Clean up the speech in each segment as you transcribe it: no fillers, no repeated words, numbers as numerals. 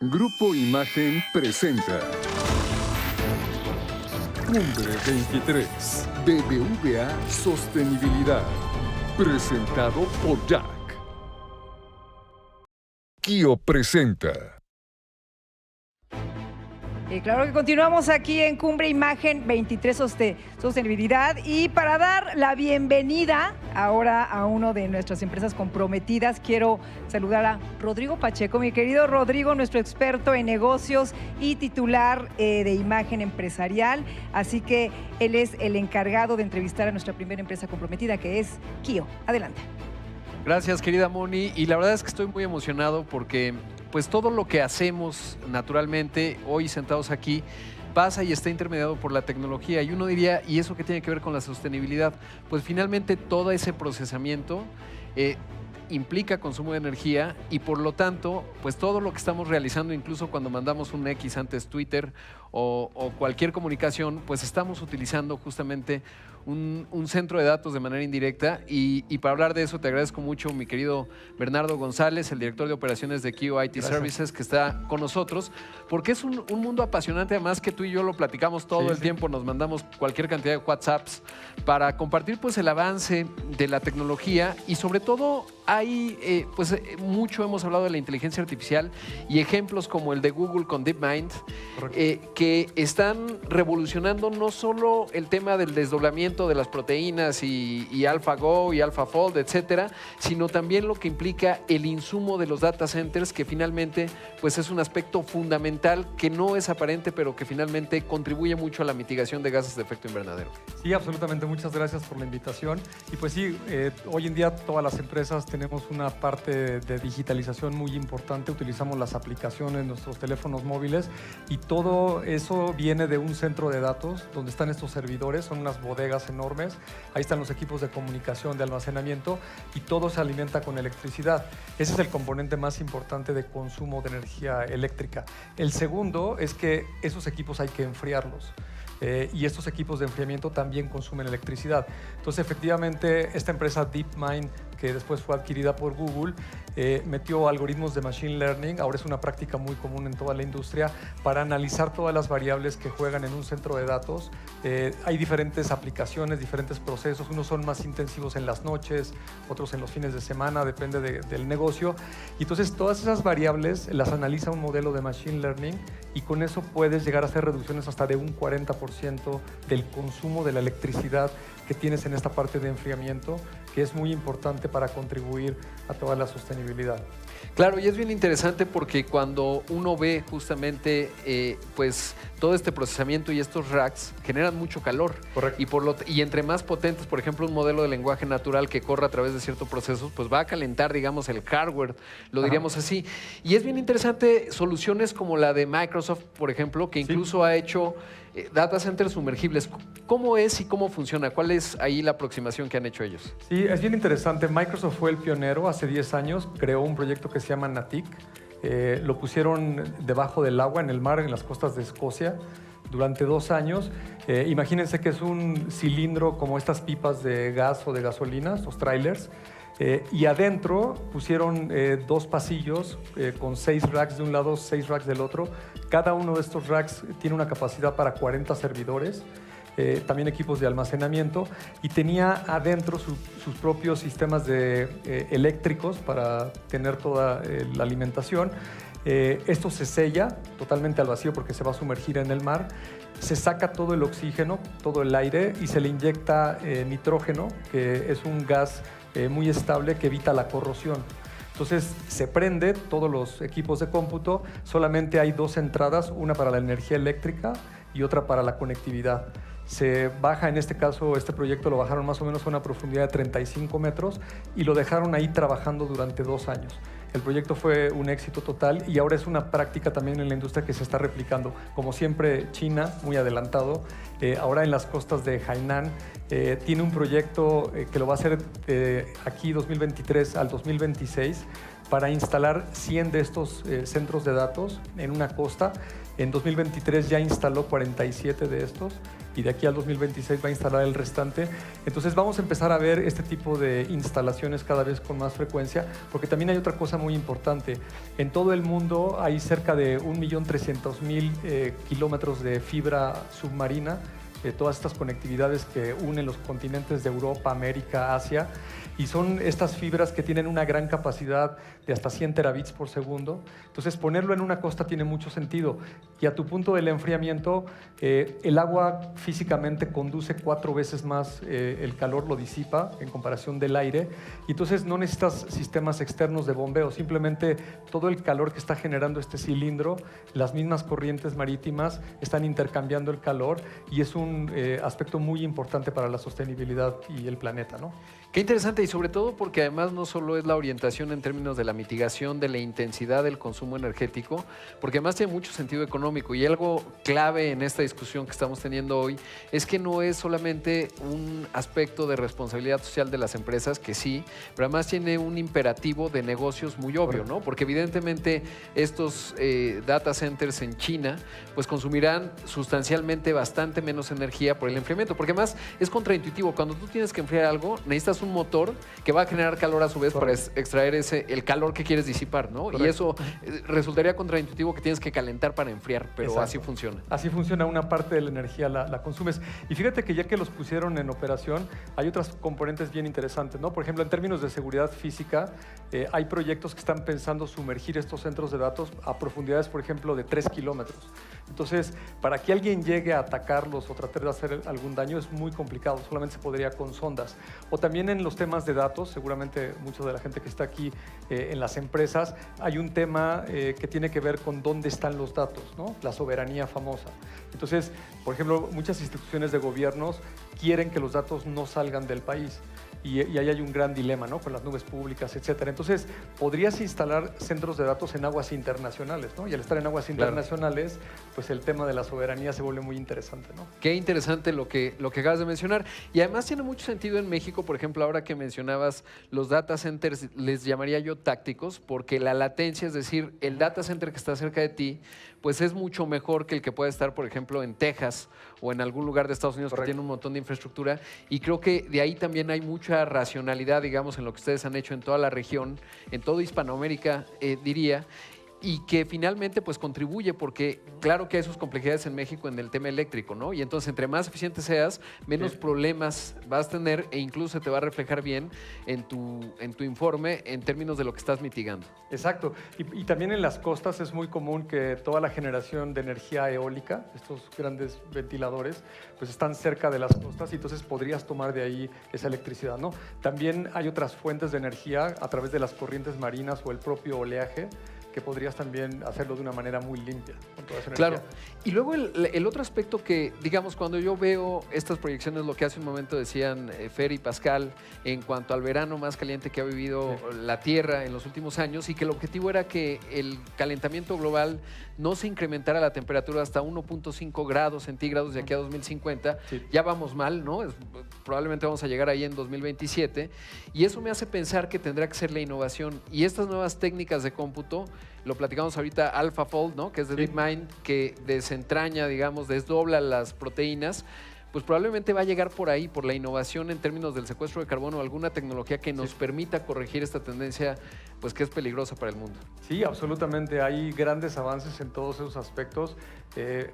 Grupo Imagen presenta Cumbre 23, BBVA Sostenibilidad, presentado por Jack. Kio presenta. Claro que continuamos aquí en Cumbre Imagen 23 Sostenibilidad, y para dar la bienvenida ahora a una de nuestras empresas comprometidas, quiero saludar a Rodrigo Pacheco. Mi querido Rodrigo, nuestro experto en negocios y titular de imagen empresarial, así que él es el encargado de entrevistar a nuestra primera empresa comprometida, que es Kio. Adelante. Gracias, querida Moni, y la verdad es que estoy muy emocionado porque pues todo lo que hacemos naturalmente hoy sentados aquí pasa y está intermediado por la tecnología, y uno diría, ¿y eso qué tiene que ver con la sostenibilidad? Pues finalmente todo ese procesamiento implica consumo de energía, y por lo tanto, pues todo lo que estamos realizando, incluso cuando mandamos un X antes Twitter o cualquier comunicación, pues estamos utilizando justamente un centro de datos de manera indirecta, y para hablar de eso te agradezco mucho, mi querido Bernardo González, el director de operaciones de Kio IT Services, que está con nosotros, porque es un mundo apasionante, además que tú y yo lo platicamos todo el tiempo, nos mandamos cualquier cantidad de WhatsApps para compartir pues el avance de la tecnología, y sobre todo hay mucho hemos hablado de la inteligencia artificial y ejemplos como el de Google con DeepMind, que están revolucionando no solo el tema del desdoblamiento de las proteínas y AlphaGo y AlphaFold, etcétera, sino también lo que implica el insumo de los data centers, que finalmente pues es un aspecto fundamental que no es aparente, pero que finalmente contribuye mucho a la mitigación de gases de efecto invernadero. Sí, absolutamente. Muchas gracias por la invitación. Y pues sí, hoy en día todas las empresas tenemos una parte de digitalización muy importante. Utilizamos las aplicaciones, nuestros teléfonos móviles, y todo eso viene de un centro de datos donde están estos servidores, son unas bodegas enormes. Ahí están los equipos de comunicación, de almacenamiento, y todo se alimenta con electricidad. Ese es el componente más importante de consumo de energía eléctrica. El segundo es que esos equipos hay que enfriarlos. Y estos equipos de enfriamiento también consumen electricidad. Entonces, efectivamente, esta empresa DeepMind, que después fue adquirida por Google, metió algoritmos de Machine Learning. Ahora es una práctica muy común en toda la industria para analizar todas las variables que juegan en un centro de datos. Hay diferentes aplicaciones, diferentes procesos. Unos son más intensivos en las noches, otros en los fines de semana, depende del negocio. Y entonces todas esas variables las analiza un modelo de Machine Learning, y con eso puedes llegar a hacer reducciones hasta de un 40% del consumo de la electricidad que tienes en esta parte de enfriamiento, que es muy importante para contribuir a toda la sostenibilidad. Claro, y es bien interesante porque cuando uno ve justamente pues todo este procesamiento y estos racks generan mucho calor. Correcto. Y entre más potentes, por ejemplo, un modelo de lenguaje natural que corra a través de ciertos procesos, pues va a calentar, digamos, el hardware, lo diríamos así. Y es bien interesante soluciones como la de Microsoft, por ejemplo, que incluso ha hecho data centers sumergibles. ¿Cómo es y cómo funciona? ¿Cuál es ahí la aproximación que han hecho ellos? Sí, es bien interesante. Microsoft fue el pionero hace 10 años, creó un proyecto que se llama Natic. Lo pusieron debajo del agua, en el mar, en las costas de Escocia, durante 2 años. Imagínense que es un cilindro como estas pipas de gas o de gasolina, estos trailers. Y adentro pusieron 2 pasillos con 6 racks de un lado, 6 racks del otro. Cada uno de estos racks tiene una capacidad para 40 servidores, también equipos de almacenamiento, y tenía adentro sus propios sistemas eléctricos para tener toda la alimentación. Esto se sella totalmente al vacío porque se va a sumergir en el mar. Se saca todo el oxígeno, todo el aire, y se le inyecta nitrógeno, que es un gas muy estable que evita la corrosión. Entonces se prende todos los equipos de cómputo. Solamente hay 2 entradas, una para la energía eléctrica y otra para la conectividad. Se baja, en este caso, este proyecto lo bajaron más o menos a una profundidad de 35 metros y lo dejaron ahí trabajando durante 2 años. El proyecto fue un éxito total, y ahora es una práctica también en la industria que se está replicando. Como siempre, China, muy adelantado, ahora en las costas de Hainan, tiene un proyecto que lo va a hacer aquí 2023 al 2026 para instalar 100 de estos centros de datos en una costa. En 2023 ya instaló 47 de estos, y de aquí al 2026 va a instalar el restante. Entonces vamos a empezar a ver este tipo de instalaciones cada vez con más frecuencia, porque también hay otra cosa muy importante. En todo el mundo hay cerca de 1.300.000 kilómetros de fibra submarina, todas estas conectividades que unen los continentes de Europa, América, Asia, y son estas fibras que tienen una gran capacidad de hasta 100 terabits por segundo. Entonces, ponerlo en una costa tiene mucho sentido. Y a tu punto del enfriamiento, el agua físicamente conduce 4 veces más el calor, lo disipa en comparación del aire. Y entonces no necesitas sistemas externos de bombeo, simplemente todo el calor que está generando este cilindro, las mismas corrientes marítimas están intercambiando el calor y es un aspecto muy importante para la sostenibilidad y el planeta, ¿no? Qué interesante, y sobre todo porque además no solo es la orientación en términos de la mitigación de la intensidad del consumo energético, porque además tiene mucho sentido económico, y algo clave en esta discusión que estamos teniendo hoy es que no es solamente un aspecto de responsabilidad social de las empresas, que sí, pero además tiene un imperativo de negocios muy obvio, ¿no? Porque evidentemente estos data centers en China pues consumirán sustancialmente bastante menos energía por el enfriamiento, porque además es contraintuitivo. Cuando tú tienes que enfriar algo, necesitas un motor que va a generar calor a su vez para extraer el calor que quieres disipar, ¿no? Correcto. Y eso resultaría contraintuitivo, que tienes que calentar para enfriar, pero exacto, así funciona. Así funciona, una parte de la energía la consumes. Y fíjate que ya que los pusieron en operación, hay otras componentes bien interesantes, ¿no? Por ejemplo, en términos de seguridad física, hay proyectos que están pensando sumergir estos centros de datos a profundidades, por ejemplo, de 3 kilómetros. Entonces, para que alguien llegue a atacarlos o tratar de hacer algún daño es muy complicado, solamente se podría con sondas. O también en los temas de datos, seguramente mucha de la gente que está aquí en las empresas, hay un tema que tiene que ver con dónde están los datos, ¿no? La soberanía famosa. Entonces, por ejemplo, muchas instituciones de gobiernos quieren que los datos no salgan del país. Y ahí hay un gran dilema, ¿no? Con las nubes públicas, etcétera. Entonces, podrías instalar centros de datos en aguas internacionales, ¿no? Y al estar en aguas internacionales, pues el tema de la soberanía se vuelve muy interesante, ¿no? Qué interesante lo que acabas de mencionar. Y además tiene mucho sentido en México, por ejemplo, ahora que mencionabas los data centers, les llamaría yo tácticos, porque la latencia, es decir, el data center que está cerca de ti, pues es mucho mejor que el que pueda estar, por ejemplo, en Texas o en algún lugar de Estados Unidos. Correcto. Que tiene un montón de infraestructura. Y creo que de ahí también hay mucha racionalidad, digamos, en lo que ustedes han hecho en toda la región, en toda Hispanoamérica, diría, y que finalmente pues contribuye, porque claro que hay sus complejidades en México en el tema eléctrico, ¿no? Y entonces entre más eficiente seas, menos problemas vas a tener, e incluso te va a reflejar bien en tu informe en términos de lo que estás mitigando. Exacto. Y también en las costas es muy común que toda la generación de energía eólica, estos grandes ventiladores, pues están cerca de las costas y entonces podrías tomar de ahí esa electricidad, ¿no? También hay otras fuentes de energía a través de las corrientes marinas o el propio oleaje, que podrías también hacerlo de una manera muy limpia con toda esa energía. Claro. Y luego el otro aspecto que, digamos, cuando yo veo estas proyecciones, lo que hace un momento decían Fer y Pascal, en cuanto al verano más caliente que ha vivido la Tierra en los últimos años, y que el objetivo era que el calentamiento global no se incrementara la temperatura hasta 1.5 grados centígrados de aquí a 2050. Sí. Ya vamos mal, ¿no? Probablemente vamos a llegar ahí en 2027. Y eso me hace pensar que tendrá que ser la innovación. Y estas nuevas técnicas de cómputo, lo platicamos ahorita, AlphaFold, ¿no? Que es de DeepMind, que desentraña, digamos, desdobla las proteínas, pues probablemente va a llegar por ahí, por la innovación en términos del secuestro de carbono, alguna tecnología que nos permita corregir esta tendencia, pues que es peligrosa para el mundo. Sí, absolutamente. Hay grandes avances en todos esos aspectos.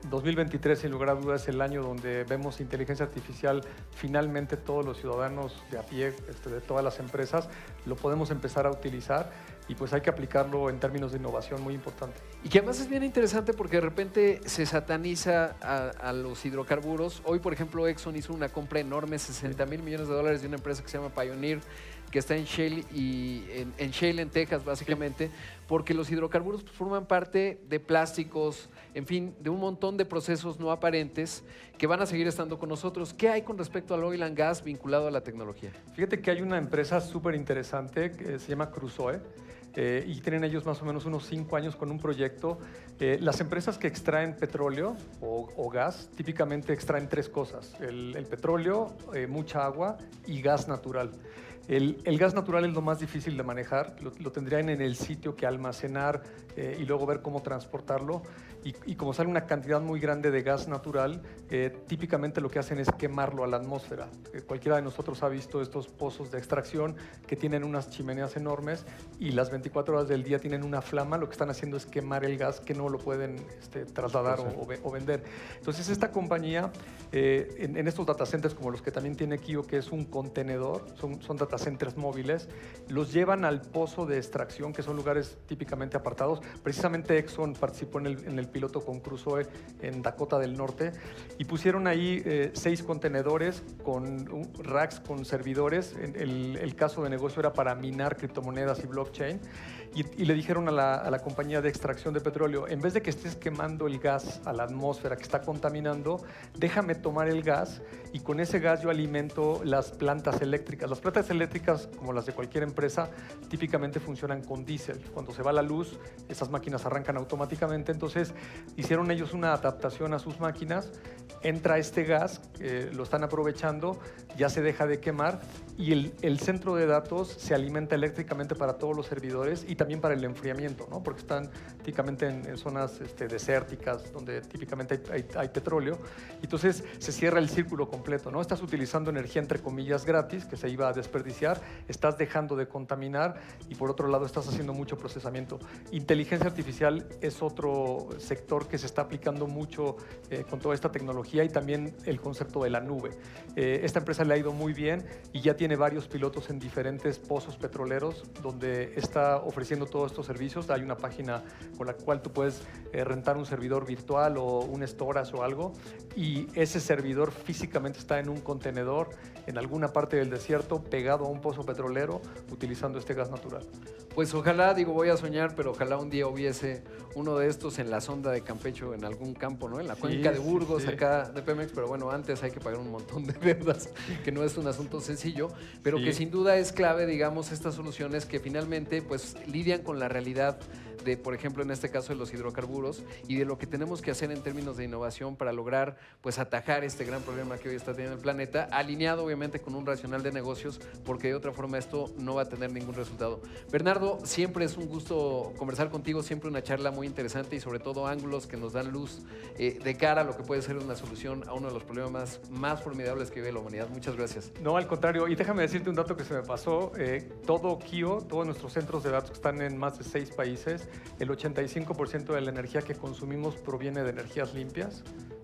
2023, sin lugar a dudas, es el año donde vemos inteligencia artificial. Finalmente, todos los ciudadanos de a pie, de todas las empresas, lo podemos empezar a utilizar. Y pues hay que aplicarlo en términos de innovación muy importante. Y que además es bien interesante porque de repente se sataniza a los hidrocarburos. Hoy, por ejemplo, Exxon hizo una compra enorme, $60,000 millones de una empresa que se llama Pioneer, que está en Shale, en Shale, en Texas, básicamente, porque los hidrocarburos pues, forman parte de plásticos, en fin, de un montón de procesos no aparentes que van a seguir estando con nosotros. ¿Qué hay con respecto al oil and gas vinculado a la tecnología? Fíjate que hay una empresa súper interesante que se llama Crusoe, y tienen ellos más o menos unos 5 años con un proyecto. Las empresas que extraen petróleo o gas típicamente extraen 3 cosas: el petróleo, mucha agua y gas natural. El gas natural es lo más difícil de manejar, lo tendrían en el sitio que almacenar y luego ver cómo transportarlo. Y como sale una cantidad muy grande de gas natural, típicamente lo que hacen es quemarlo a la atmósfera. Cualquiera de nosotros ha visto estos pozos de extracción que tienen unas chimeneas enormes y las 24 horas del día tienen una flama. Lo que están haciendo es quemar el gas, que no lo pueden trasladar o vender. Entonces esta compañía, en estos data centers como los que también tiene Kio, que es un contenedor, son data centers móviles, los llevan al pozo de extracción, que son lugares típicamente apartados. Precisamente Exxon participó en el piloto con Crusoe en Dakota del Norte y pusieron ahí 6 contenedores con racks con servidores. El caso de negocio era para minar criptomonedas y blockchain, y le dijeron a la compañía de extracción de petróleo: en vez de que estés quemando el gas a la atmósfera que está contaminando, déjame tomar el gas y con ese gas yo alimento las plantas eléctricas. Las plantas eléctricas, como las de cualquier empresa, típicamente funcionan con diésel. Cuando se va la luz, esas máquinas arrancan automáticamente. Entonces hicieron ellos una adaptación a sus máquinas, entra este gas, lo están aprovechando, ya se deja de quemar y el centro de datos se alimenta eléctricamente para todos los servidores y también para el enfriamiento, ¿no? Porque están típicamente en zonas desérticas donde típicamente hay petróleo. Entonces se cierra el círculo completo, ¿no? Estás utilizando energía entre comillas gratis que se iba a desperdiciar, estás dejando de contaminar y por otro lado estás haciendo mucho procesamiento. Inteligencia artificial es otro sector que se está aplicando mucho con toda esta tecnología y también el concepto de la nube. Esta empresa le ha ido muy bien y ya tiene varios pilotos en diferentes pozos petroleros donde está ofreciendo todos estos servicios. Hay una página con la cual tú puedes rentar un servidor virtual o un storage o algo, y ese servidor físicamente está en un contenedor en alguna parte del desierto pegado a un pozo petrolero utilizando este gas natural. Pues ojalá, voy a soñar, pero ojalá un día hubiese uno de estos en la sonda de Campecho, en algún campo, ¿no? En la cuenca de Burgos, acá de Pemex, pero bueno, antes hay que pagar un montón de deudas, que no es un asunto sencillo, pero que sin duda es clave, digamos, estas soluciones que finalmente pues lidian con la realidad de, por ejemplo, en este caso de los hidrocarburos y de lo que tenemos que hacer en términos de innovación para lograr pues atajar este gran problema que hoy está teniendo el planeta, alineado obviamente con un racional de negocios, porque de otra forma esto no va a tener ningún resultado. Bernardo, siempre es un gusto conversar contigo, siempre una charla muy interesante y sobre todo ángulos que nos dan luz de cara a lo que puede ser una solución a uno de los problemas más formidables que vive la humanidad. Muchas gracias. No, al contrario, y déjame decirte un dato que se me pasó. Todo Kio, todos nuestros centros de datos que están en más de 6 países, el 85% de la energía que consumimos proviene de energías limpias.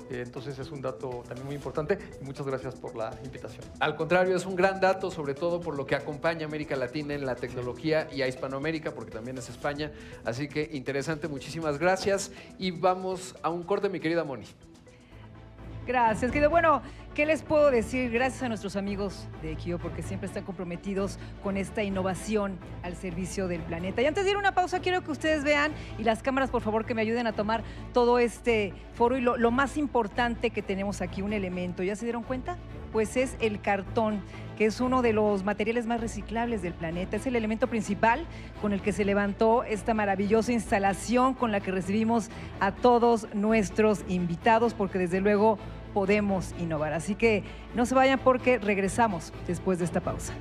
Entonces es un dato también muy importante y muchas gracias por la invitación. Al contrario, es un gran dato, sobre todo por lo que acompaña a América Latina en la tecnología y a Hispanoamérica, porque también es España. Así que interesante, muchísimas gracias. Y vamos a un corte, mi querida Moni. Gracias, querido. Bueno, ¿qué les puedo decir? Gracias a nuestros amigos de Kio, porque siempre están comprometidos con esta innovación al servicio del planeta. Y antes de ir a una pausa, quiero que ustedes vean, y las cámaras, por favor, que me ayuden a tomar todo este foro y lo más importante que tenemos aquí, un elemento. ¿Ya se dieron cuenta? Pues es el cartón, que es uno de los materiales más reciclables del planeta. Es el elemento principal con el que se levantó esta maravillosa instalación con la que recibimos a todos nuestros invitados, porque desde luego podemos innovar. Así que no se vayan porque regresamos después de esta pausa.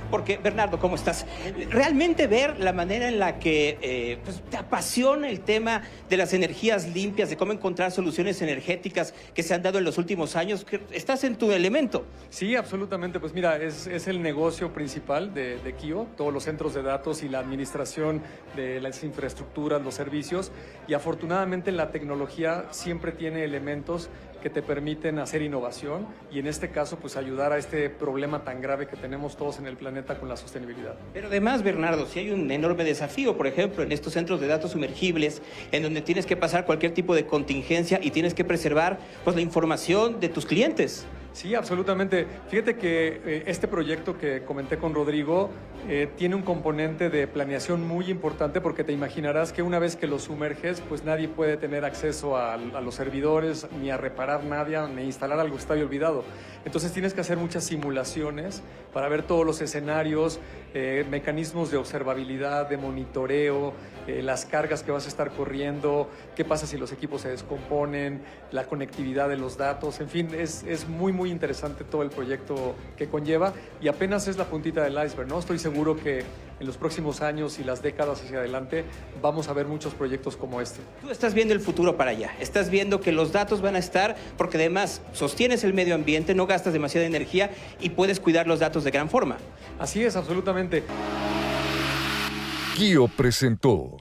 Porque, Bernardo, ¿cómo estás? Realmente ver la manera en la que pues, te apasiona el tema de las energías limpias, de cómo encontrar soluciones energéticas que se han dado en los últimos años, que estás en tu elemento. Sí, absolutamente. Pues mira, es el negocio principal de Kio, todos los centros de datos y la administración de las infraestructuras, los servicios, y afortunadamente la tecnología siempre tiene elementos que te permiten hacer innovación y en este caso pues ayudar a este problema tan grave que tenemos todos en el planeta con la sostenibilidad. Pero además, Bernardo, si hay un enorme desafío, por ejemplo, en estos centros de datos sumergibles, en donde tienes que pasar cualquier tipo de contingencia y tienes que preservar pues la información de tus clientes. Sí, absolutamente. Fíjate que este proyecto que comenté con Rodrigo tiene un componente de planeación muy importante porque te imaginarás que una vez que lo sumerges, pues nadie puede tener acceso a los servidores, ni a reparar nada, ni instalar algo que está olvidado. Entonces tienes que hacer muchas simulaciones para ver todos los escenarios, mecanismos de observabilidad, de monitoreo, las cargas que vas a estar corriendo, qué pasa si los equipos se descomponen, la conectividad de los datos, en fin, es muy interesante todo el proyecto que conlleva y apenas es la puntita del iceberg, ¿no? Estoy seguro que en los próximos años y las décadas hacia adelante vamos a ver muchos proyectos como este. Tú estás viendo el futuro para allá, estás viendo que los datos van a estar, porque además sostienes el medio ambiente, no gastas demasiada energía y puedes cuidar los datos de gran forma. Así es, absolutamente. Kio presentó